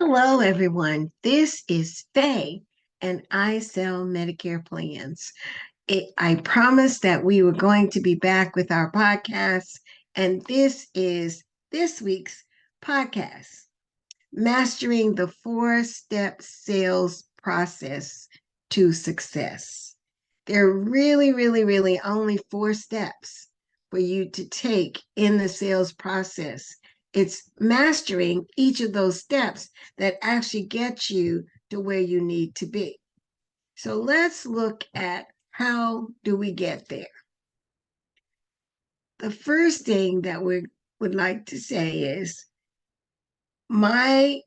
Hello, everyone. This is Faye, and I sell Medicare plans. I promised that we were going to be back with our podcast, and this is this week's podcast, Mastering the Four-Step Sales Process to Success. There are really only four steps for you to take in the sales process. It's mastering each of those steps that actually get you to where you need to be. So let's look at how do we get there. The first thing that we would like to say is my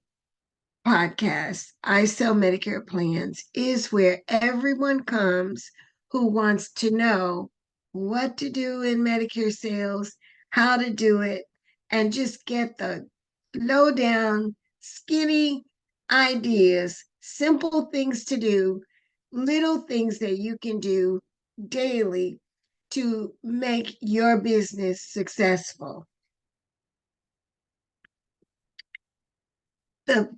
podcast, I Sell Medicare Plans, is where everyone comes who wants to know what to do in Medicare sales, how to do it, and just get the low down, skinny ideas, simple things to do, little things that you can do daily to make your business successful. The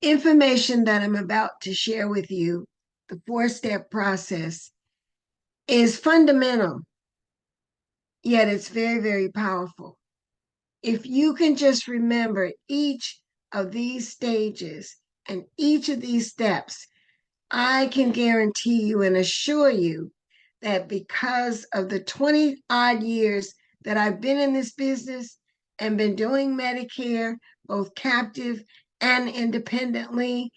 information that I'm about to share with you, the four-step process, is fundamental, yet it's very powerful. If you can just remember each of these stages and each of these steps, I can guarantee you and assure you that because of the 20 odd years that I've been in this business and been doing Medicare, both captive and independently,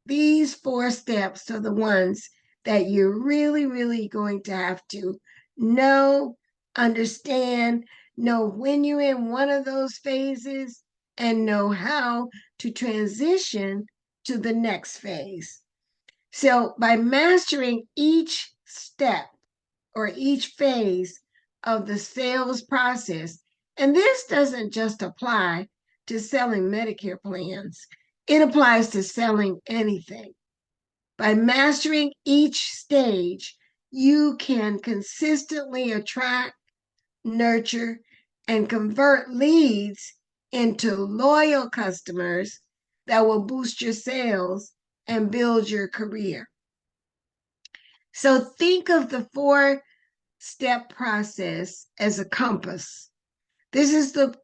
these four steps are the ones that you're really going to have to know, understand, know when you're in one of those phases, and know how to transition to the next phase. So, by mastering each step or each phase of the sales process, and this doesn't just apply to selling Medicare plans, it applies to selling anything. By mastering each stage, you can consistently attract, nurture, and convert leads into loyal customers that will boost your sales and build your career. So think of the four-step process as a compass. This is the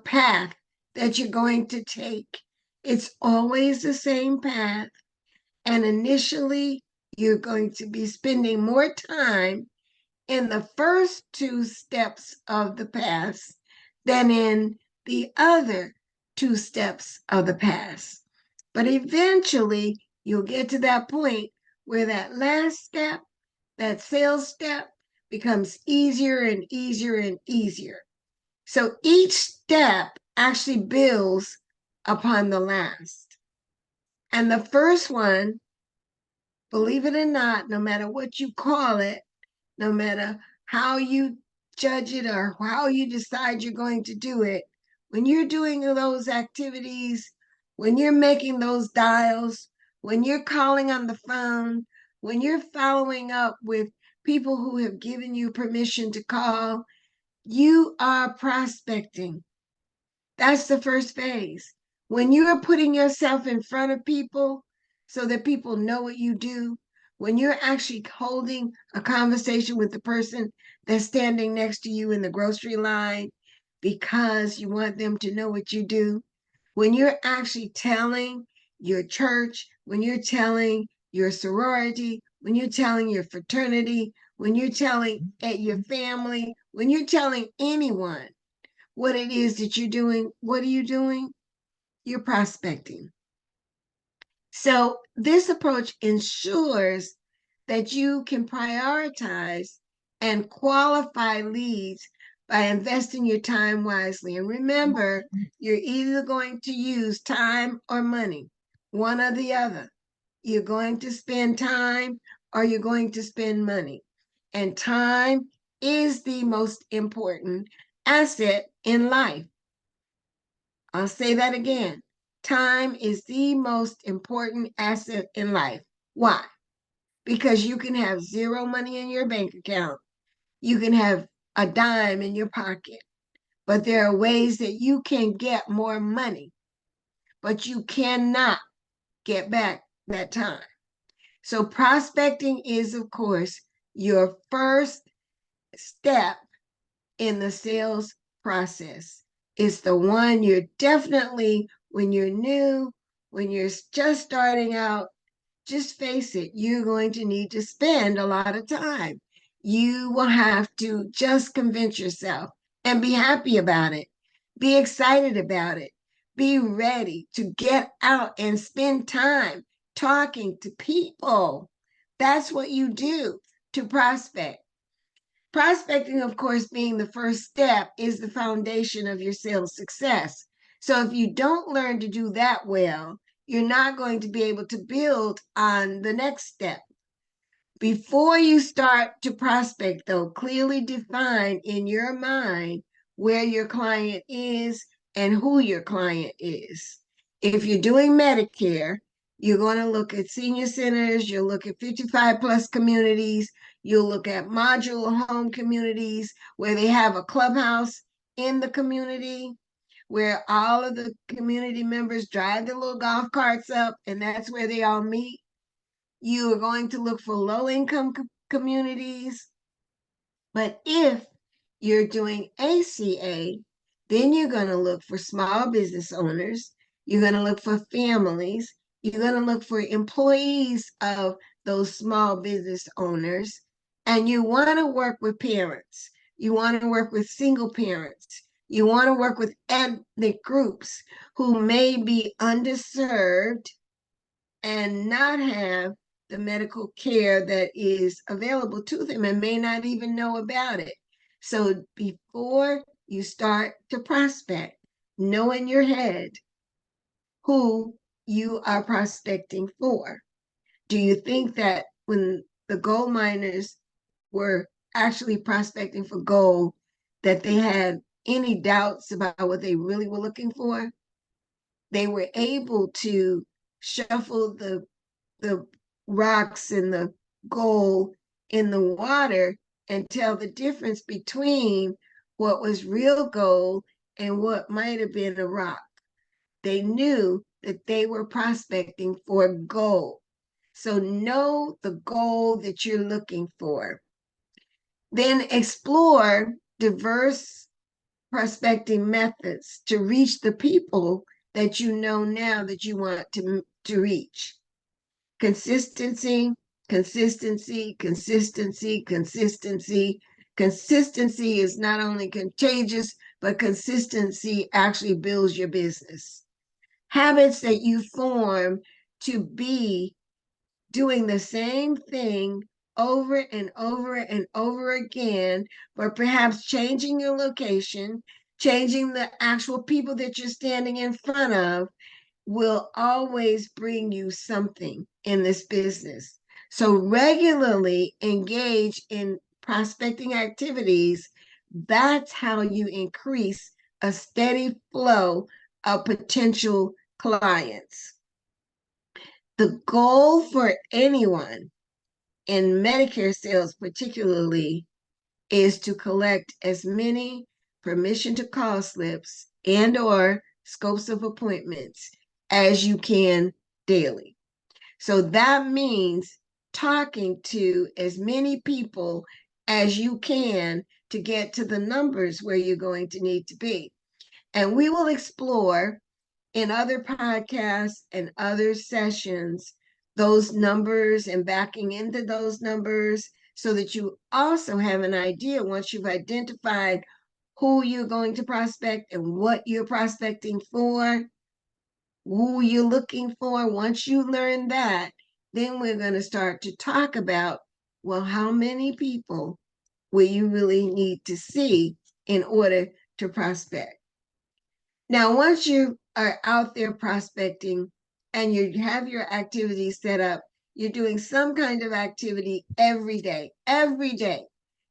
path that you're going to take. It's always the same path. And initially, you're going to be spending more time in the first two steps of the path than in the other two steps of the path. But eventually, you'll get to that point where that last step, that sales step, becomes easier and easier and easier. So each step actually builds upon the last. And the first one, believe it or not, no matter what you call it, no matter how you judge it or how you decide you're going to do it, when you're doing those activities, when you're making those dials, when you're calling on the phone, when you're following up with people who have given you permission to call, you are prospecting. That's the first phase. When you're putting yourself in front of people so that people know what you do, when you're actually holding a conversation with the person that's standing next to you in the grocery line because you want them to know what you do, when you're actually telling your church, when you're telling your sorority, when you're telling your fraternity, when you're telling at your family, when you're telling anyone what it is that you're doing, what are you doing? You're prospecting. So this approach ensures that you can prioritize and qualify leads by investing your time wisely. And remember, you're either going to use time or money, one or the other. You're going to spend time or you're going to spend money. And time is the most important asset in life. I'll say that again. Time is the most important asset in life. Why? Because you can have zero money in your bank account. You can have a dime in your pocket, but there are ways that you can get more money. but you cannot get back that time. So prospecting is, of course, your first step in the sales process. It's the one you're definitely, when you're new, when you're just starting out, just face it, you're going to need to spend a lot of time. You will have to just convince yourself and be happy about it. Be excited about it. Be ready to get out and spend time talking to people. That's what you do to prospect. Prospecting, of course, being the first step, is the foundation of your sales success. So if you don't learn to do that well, you're not going to be able to build on the next step. Before you start to prospect, though, clearly define in your mind where your client is and who your client is. If you're doing Medicare, you're going to look at senior centers, you'll look at 55 plus communities, you'll look at module home communities where they have a clubhouse in the community where all of the community members drive their little golf carts up, and that's where they all meet. You are going to look for low-income communities. But if you're doing ACA, then you're going to look for small business owners. You're going to look for families. You're going to look for employees of those small business owners. And you want to work with parents. You want to work with single parents. You want to work with ethnic groups who may be underserved and not have the medical care that is available to them and may not even know about it. So before you start to prospect, know in your head who you are prospecting for. Do you think that when the gold miners were actually prospecting for gold, that they had any doubts about what they really were looking for? They were able to shuffle the rocks and the gold in the water and tell the difference between what was real gold and what might have been a rock. They knew that they were prospecting for gold. So know the goal that you're looking for. Then explore diverse prospecting methods to reach the people that you know now that you want to reach. Consistency, consistency, consistency, consistency. Consistency is not only contagious, but consistency actually builds your business. Habits that you form to be doing the same thing over and over and over again, but perhaps changing your location, changing the actual people that you're standing in front of, will always bring you something in this business. So regularly engage in prospecting activities. That's how you increase a steady flow of potential clients. The goal for anyone in Medicare sales particularly is to collect as many permission to call slips and or scopes of appointments as you can daily. So that means talking to as many people as you can to get to the numbers where you're going to need to be. And we will explore in other podcasts and other sessions those numbers and backing into those numbers so that you also have an idea once you've identified who you're going to prospect and what you're prospecting for, who you're looking for. Once you learn that, then we're going to start to talk about, well, how many people will you really need to see in order to prospect? Now, once you are out there prospecting and you have your activities set up, you're doing some kind of activity every day. Every day,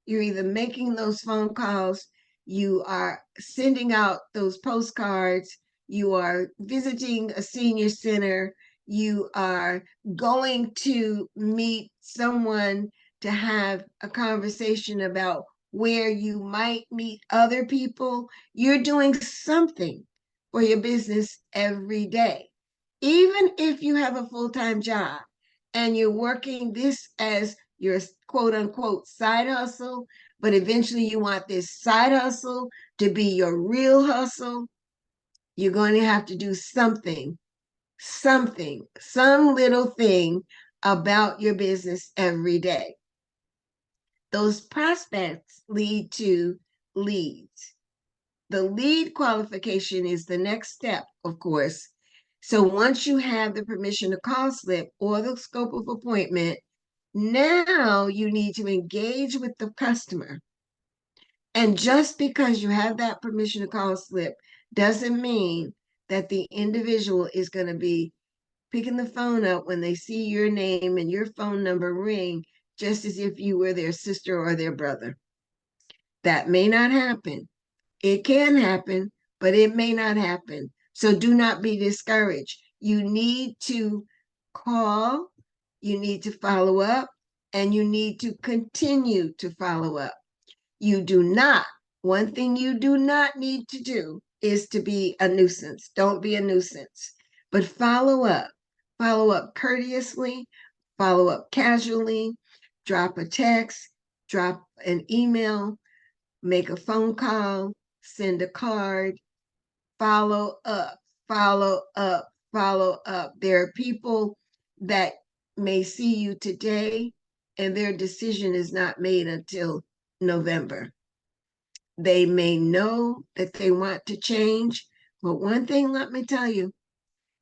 you're either making those phone calls, you are sending out those postcards, you are visiting a senior center, you are going to meet someone to have a conversation about where you might meet other people. You're doing something for your business every day. Even if you have a full-time job and you're working this as your quote unquote side hustle, but eventually you want this side hustle to be your real hustle, you're going to have to do something, some little thing about your business every day. Those prospects lead to leads. The lead qualification is the next step, of course. So once you have the permission to call slip or the scope of appointment, now you need to engage with the customer. And just because you have that permission to call slip doesn't mean that the individual is going to be picking the phone up when they see your name and your phone number ring, just as if you were their sister or their brother. That may not happen. It can happen, but it may not happen. So do not be discouraged. You need to call, you need to follow up, and you need to continue to follow up. You do not, one thing you do not need to do is to be a nuisance. Don't be a nuisance, but follow up. Follow up courteously, follow up casually, drop a text, drop an email, make a phone call, send a card, follow up, follow up, follow up. There are people that may see you today and their decision is not made until November. They may know that they want to change, but one thing, let me tell you,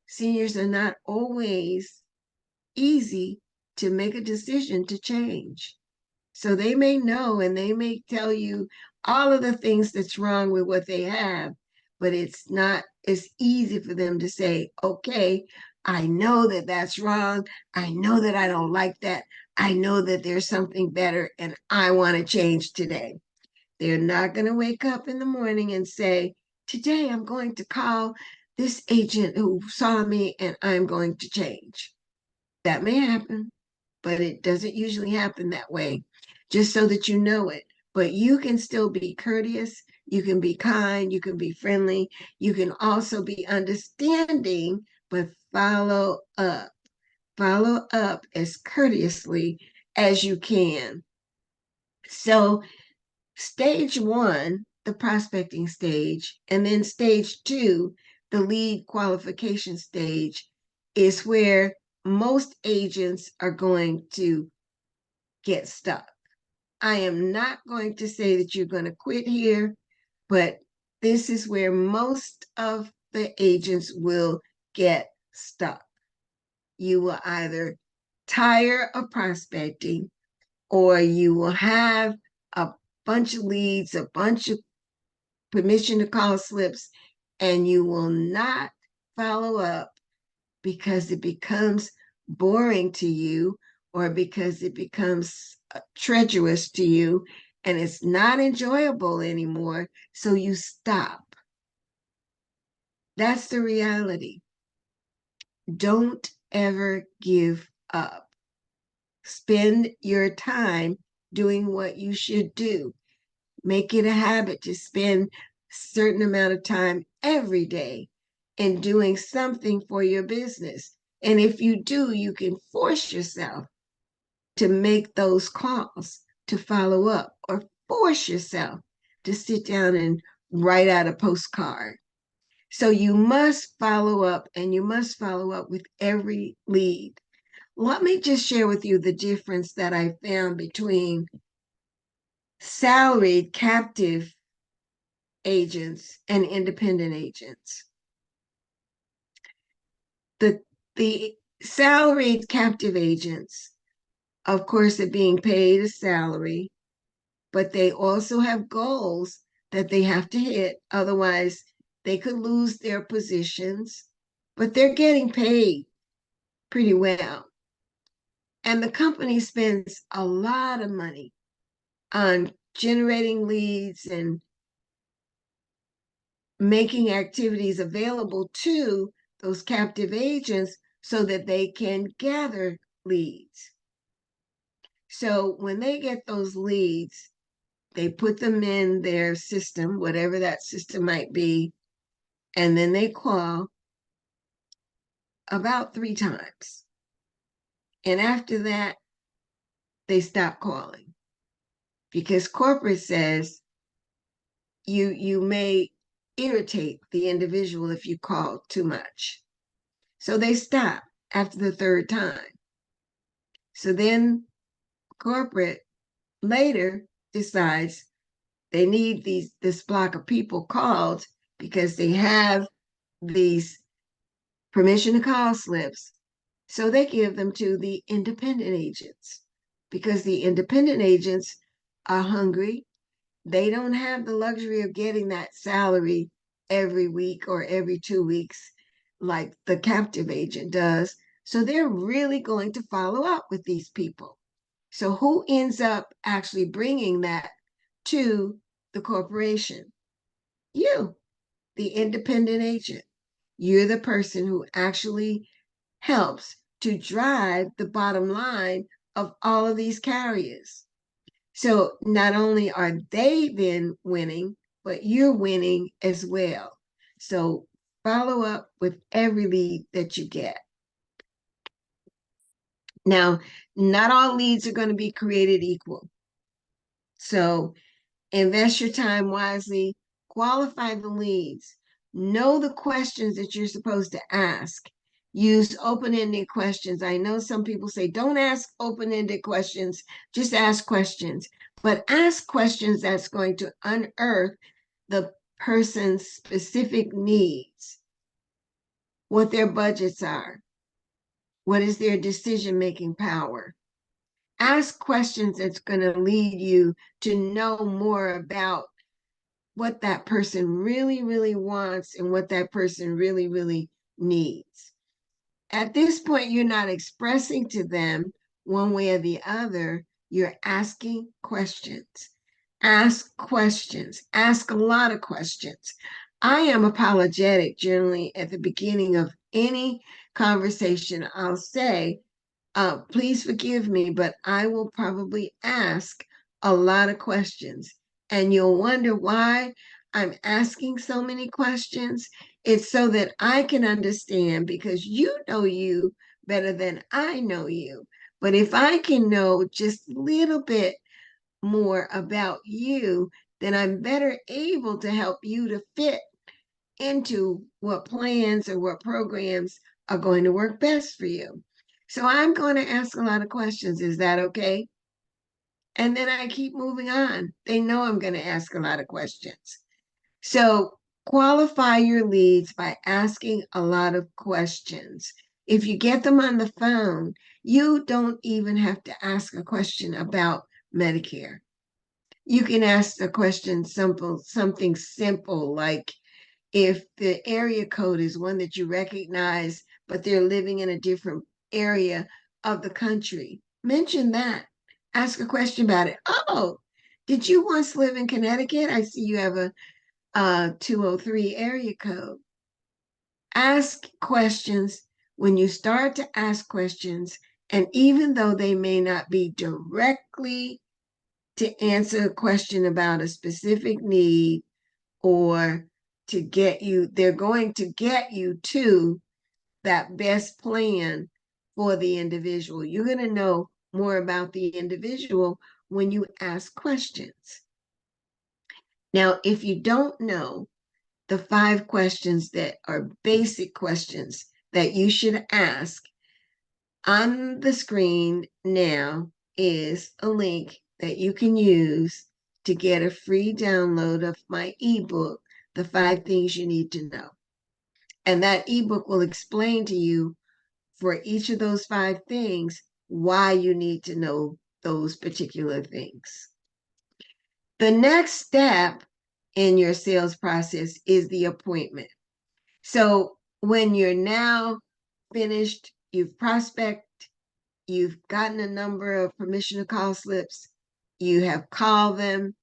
seniors are not always easy to make a decision to change. So they may know and they may tell you all of the things that's wrong with what they have, but it's not as easy for them to say, okay, I know that that's wrong. I know that I don't like that. I know that there's something better and I want to change today. They're not going to wake up in the morning and say, today I'm going to call this agent who saw me and I'm going to change. That may happen, but it doesn't usually happen that way, just so that you know it. But you can still be courteous, you can be kind, you can be friendly, you can also be understanding, but follow up. Follow up as courteously as you can. So, stage one, the prospecting stage, and then stage two, the lead qualification stage, is where most agents are going to get stuck. I am not going to say that you're going to quit here, but this is where most of the agents will get stuck. You will either tire of prospecting or you will have a bunch of leads, a bunch of permission to call slips, and you will not follow up because it becomes boring to you or because it becomes treacherous to you and it's not enjoyable anymore. So you stop. That's the reality. Don't ever give up. Spend your time doing what you should do. Make it a habit to spend a certain amount of time every day in doing something for your business. And if you do, you can force yourself to make those calls, to follow up, or force yourself to sit down and write out a postcard. So you must follow up, and you must follow up with every lead. Let me just share with you the difference that I found between salaried captive agents and independent agents. The salaried captive agents, of course, are being paid a salary, but they also have goals that they have to hit. Otherwise, they could lose their positions, but they're getting paid pretty well. And the company spends a lot of money on generating leads and making activities available to those captive agents so that they can gather leads. So when they get those leads, they put them in their system, whatever that system might be, and then they call about 3 times. And after that, they stop calling because corporate says you may irritate the individual if you call too much. So they stop after the 3rd time. So then corporate later decides they need this block of people called because they have these permission to call slips. So they give them to the independent agents because the independent agents are hungry. They don't have the luxury of getting that salary every week or every 2 weeks like the captive agent does. So they're really going to follow up with these people. So who ends up actually bringing that to the corporation? You, the independent agent. You're the person who actually helps to drive the bottom line of all of these carriers. So not only are they then winning, but you're winning as well. So follow up with every lead that you get. Now, not all leads are going to be created equal. So invest your time wisely, qualify the leads, know the questions that you're supposed to ask. Use open-ended questions. I know some people say, don't ask open-ended questions, just ask questions. But ask questions that's going to unearth the person's specific needs, what their budgets are, what is their decision-making power. Ask questions that's going to lead you to know more about what that person really, really wants and what that person really, really needs. At this point, you're not expressing to them one way or the other. You're asking questions. Ask questions. Ask a lot of questions. I am apologetic generally at the beginning of any conversation. I'll say, please forgive me, but I will probably ask a lot of questions. And you'll wonder why I'm asking so many questions. It's so that I can understand, because you know you better than I know you. But if I can know just a little bit more about you, then I'm better able to help you to fit into what plans or what programs are going to work best for you. So I'm going to ask a lot of questions. Is that okay? And then I keep moving on. They know I'm going to ask a lot of questions. So qualify your leads by asking a lot of questions. If you get them on the phone, you don't even have to ask a question about Medicare. You can ask a question something simple like, if the area code is one that you recognize, but they're living in a different area of the country, mention that. Ask a question about it. Oh, did you once live in Connecticut? I see you have a 203 area code. Ask questions. When you start to ask questions, and even though they may not be directly to answer a question about a specific need, or to get you, they're going to get you to that best plan for the individual. You're going to know more about the individual when you ask questions. Now, if you don't know the 5 questions that are basic questions that you should ask, on the screen now is a link that you can use to get a free download of my ebook, The 5 Things You Need to Know. And that ebook will explain to you for each of those 5 things why you need to know those particular things. The next step in your sales process is the appointment. So when you're now finished, you've prospected, you've gotten a number of permission to call slips, you have called them,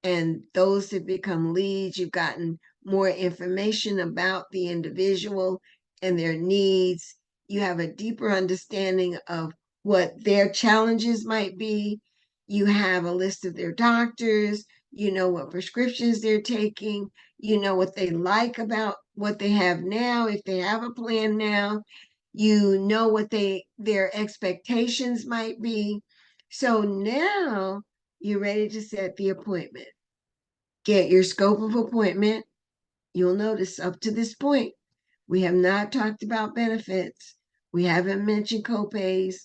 and those have become leads. You've gotten more information about the individual and their needs. You have a deeper understanding of what their challenges might be. You have a list of their doctors. you know what prescriptions they're taking, you know what they like about what they have now, if they have a plan now, you know what their expectations might be. So now you're ready to set the appointment. Get your scope of appointment. You'll notice up to this point, we have not talked about benefits. We haven't mentioned copays.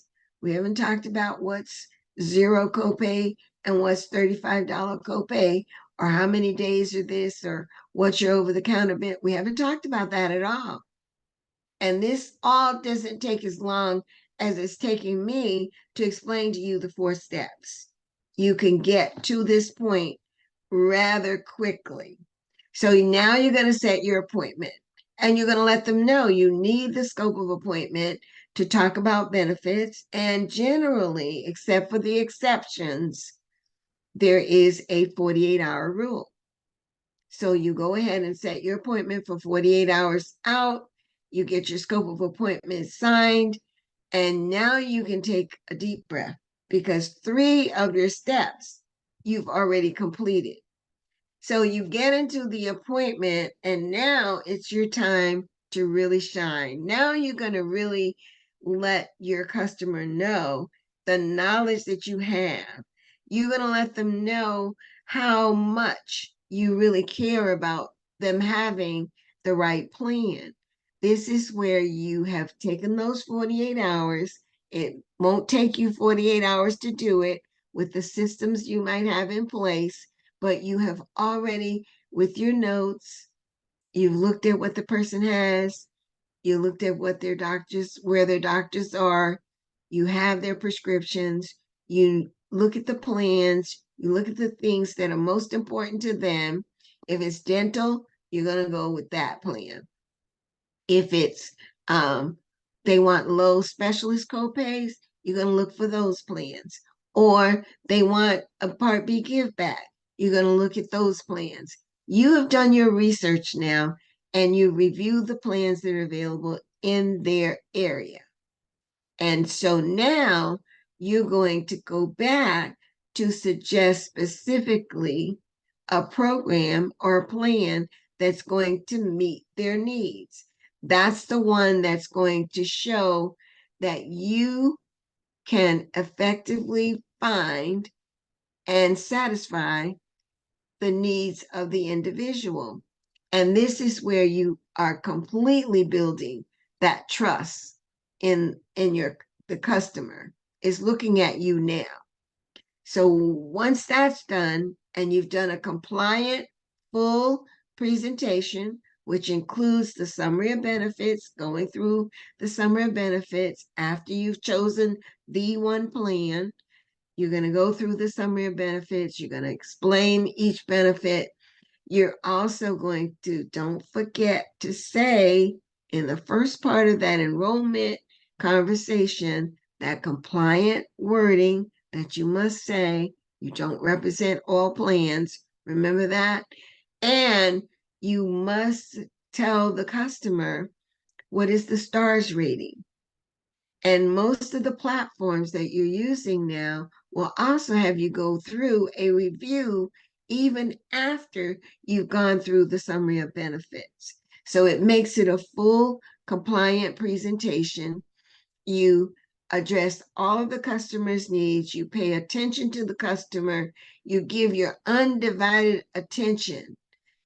We haven't talked about what's zero copay and what's $35 copay, or how many days are this, or what's your over the counter bit. We haven't talked about that at all. And this all doesn't take as long as it's taking me to explain to you the 4 steps. You can get to this point rather quickly. So now you're going to set your appointment, and you're going to let them know you need the scope of appointment to talk about benefits. And generally, except for the exceptions, there is a 48-hour rule. So you go ahead and set your appointment for 48 hours out. You get your scope of appointment signed, and now you can take a deep breath, because 3 of your steps you've already completed. So you get into the appointment, and now it's your time to really shine. Now you're going to really let your customer know the knowledge that you have. You're going to let them know how much you really care about them having the right plan. This is where you have taken those 48 hours. It won't take you 48 hours to do it with the systems you might have in place, but you have already, with your notes, you've looked at what the person has, you looked at what their doctors, where their doctors are, you have their prescriptions, you look at the plans, you look at the things that are most important to them. If it's dental, you're going to go with that plan. If it's they want low specialist copays, you're going to look for those plans. Or they want a Part B give back, you're going to look at those plans. You have done your research now, and you reviewed the plans that are available in their area. And so now you're going to go back to suggest specifically a program or a plan that's going to meet their needs. That's the one that's going to show that you can effectively find and satisfy the needs of the individual. And this is where you are completely building that trust in the customer is looking at you now. So once that's done, and you've done a compliant full presentation, which includes the summary of benefits, going through the summary of benefits after you've chosen the one plan, you're going to go through the summary of benefits, you're going to explain each benefit. You're also going to, don't forget to say in the first part of that enrollment conversation, that compliant wording that you must say. You don't represent all plans. Remember that. And you must tell the customer what is the stars rating. And most of the platforms that you're using now will also have you go through a review even after you've gone through the summary of benefits. So it makes it a full compliant presentation. You address all of the customer's needs. You pay attention to the customer. You give your undivided attention.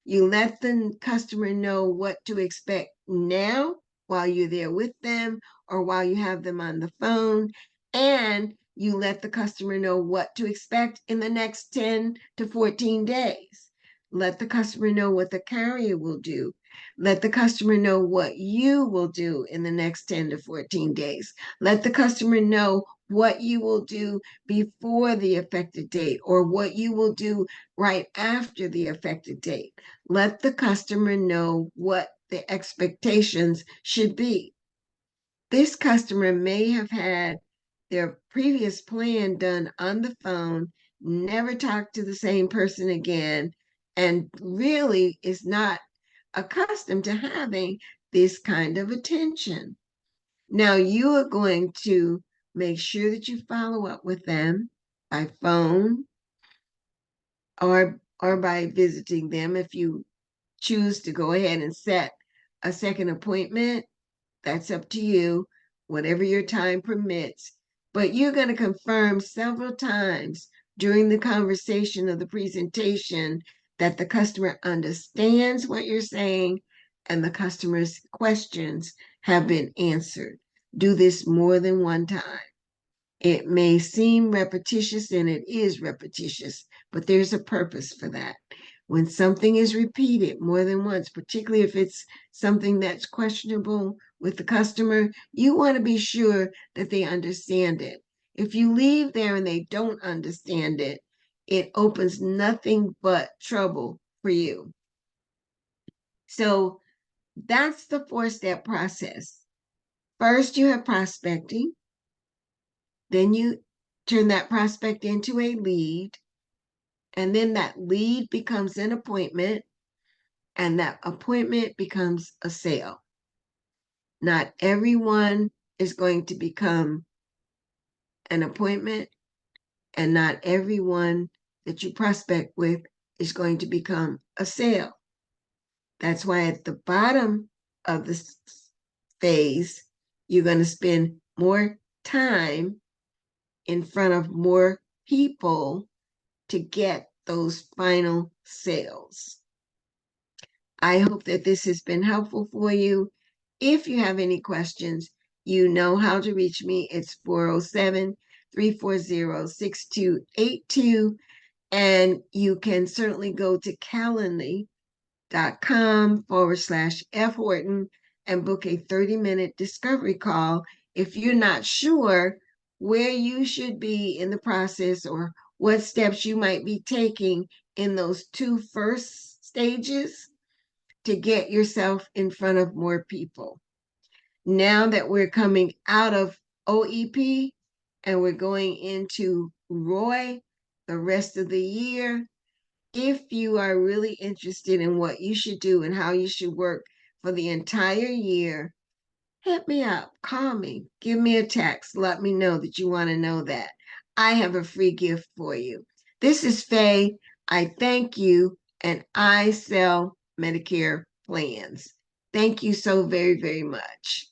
You let the customer know what to expect now while you're there with them, or while you have them on the phone. And you let the customer know what to expect in the next 10 to 14 days. Let the customer know what the carrier will do. Let the customer know what you will do in the next 10 to 14 days. Let the customer know what you will do before the effective date, or what you will do right after the effective date. Let the customer know what the expectations should be. This customer may have had their previous plan done on the phone, never talked to the same person again, and really is not accustomed to having this kind of attention. Now you are going to make sure that you follow up with them by phone, or or by visiting them. If you choose to go ahead and set a second appointment, that's up to you, whatever your time permits. But you're going to confirm several times during the conversation of the presentation that the customer understands what you're saying and the customer's questions have been answered. Do this more than one time. It may seem repetitious, and it is repetitious, but there's a purpose for that. When something is repeated more than once, particularly if it's something that's questionable with the customer, you want to be sure that they understand it. If you leave there and they don't understand it, it opens nothing but trouble for you. So that's the 4-step process. First, you have prospecting. Then you turn that prospect into a lead, and then that lead becomes an appointment, and that appointment becomes a sale. Not everyone is going to become an appointment, and not everyone that you prospect with is going to become a sale. That's why at the bottom of this phase, you're going to spend more time in front of more people to get those final sales. I hope that this has been helpful for you. If you have any questions, you know how to reach me. It's 407-340-6282. And you can certainly go to calendly.com/F Horton and book a 30-minute discovery call if you're not sure where you should be in the process or what steps you might be taking in those 2 first stages to get yourself in front of more people. Now that we're coming out of OEP and we're going into ROI the rest of the year, if you are really interested in what you should do and how you should work for the entire year, hit me up, call me, give me a text, let me know that you want to know that. I have a free gift for you. This is Faye. I thank you, and I sell Medicare plans. Thank you so very, very much.